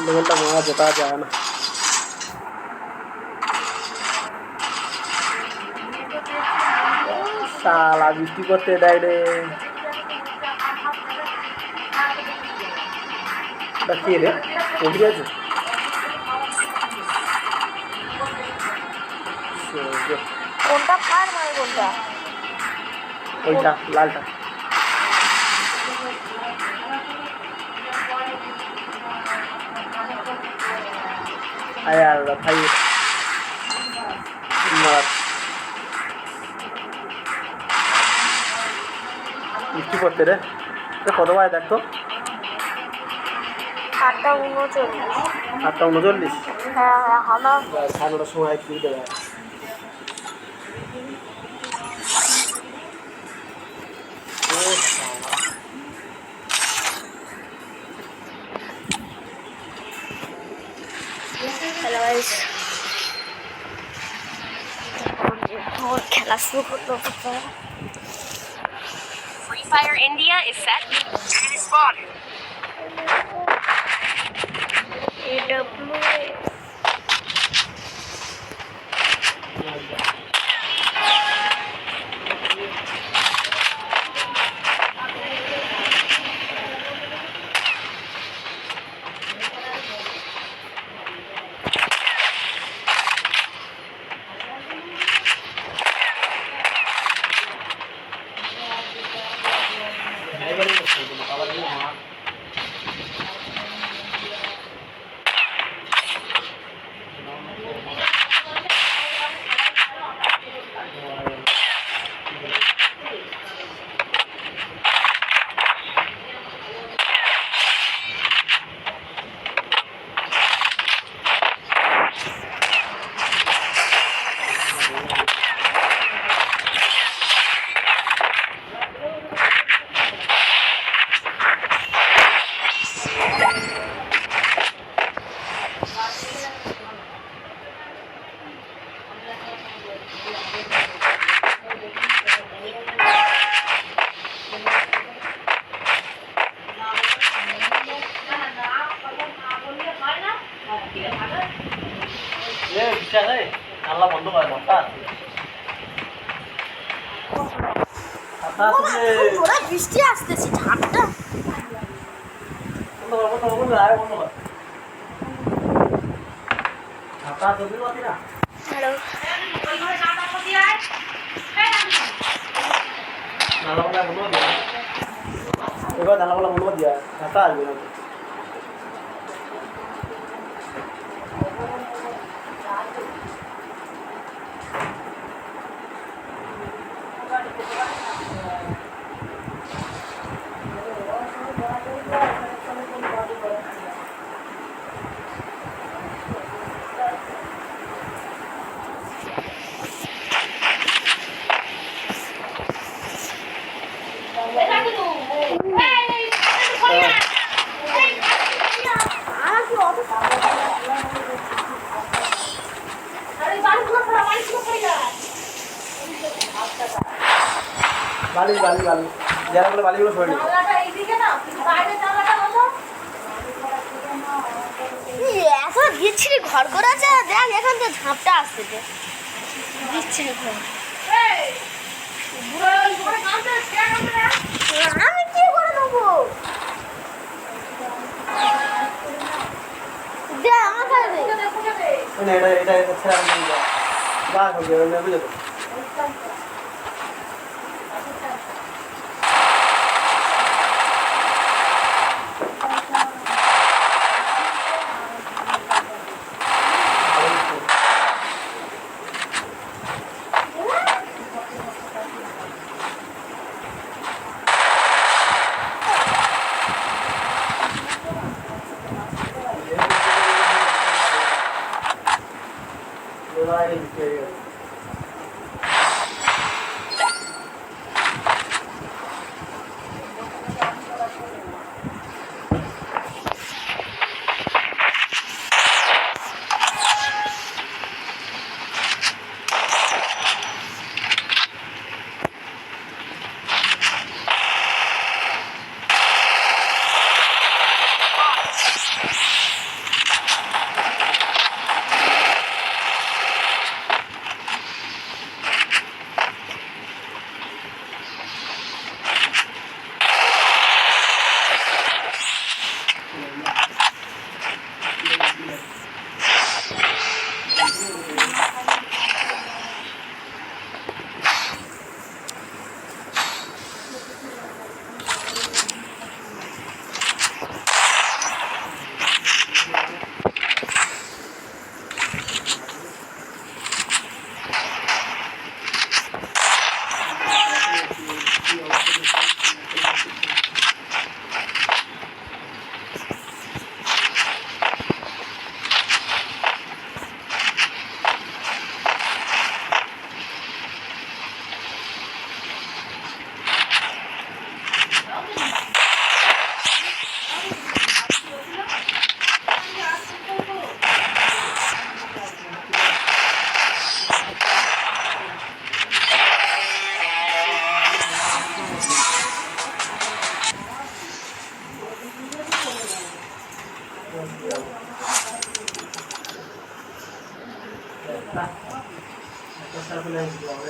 লেভেলটা মারা যেটা যায় না। শালা বৃষ্টি করতে দেয় রে। ওটা কে রে? কবি আছে? কোনটা ফায়ার মানে কোনটা? ওইটা লালটা। আয়ার ভাই বৃষ্টি পড়তে রে। কত ভাই দেখতো? 8:39। 8:39? হ্যাঁ হ্যাঁ আমার 9:30টার সময় কি দেবে? হ্যালো গাইস, খেলা শুরু করতে হচ্ছে। Free Fire India is set. Enemy spotted. AWA আল্লাহ বন্ধ করে বৃষ্টি আসতেছে, ঝাপটা হ্যালো এবার জানালা বন্ধ দিয়া ঢাকা আসবে না। বালি বালি বালি যারা বলে বালিগুলো সরে নেবে। এত বিচ্ছিরি ঘর করে আছে, দেখ এখান থেকে ঝাপটা আসতেছে, বিচ্ছিরি ঘর। আমি কি করে নেবো? দে আমার কাছে দে। এটা এটা এটা ছেড়ে আমি যা যা করবে নেবে যেত। একটা সার্কেল লাইন দিতে হবে।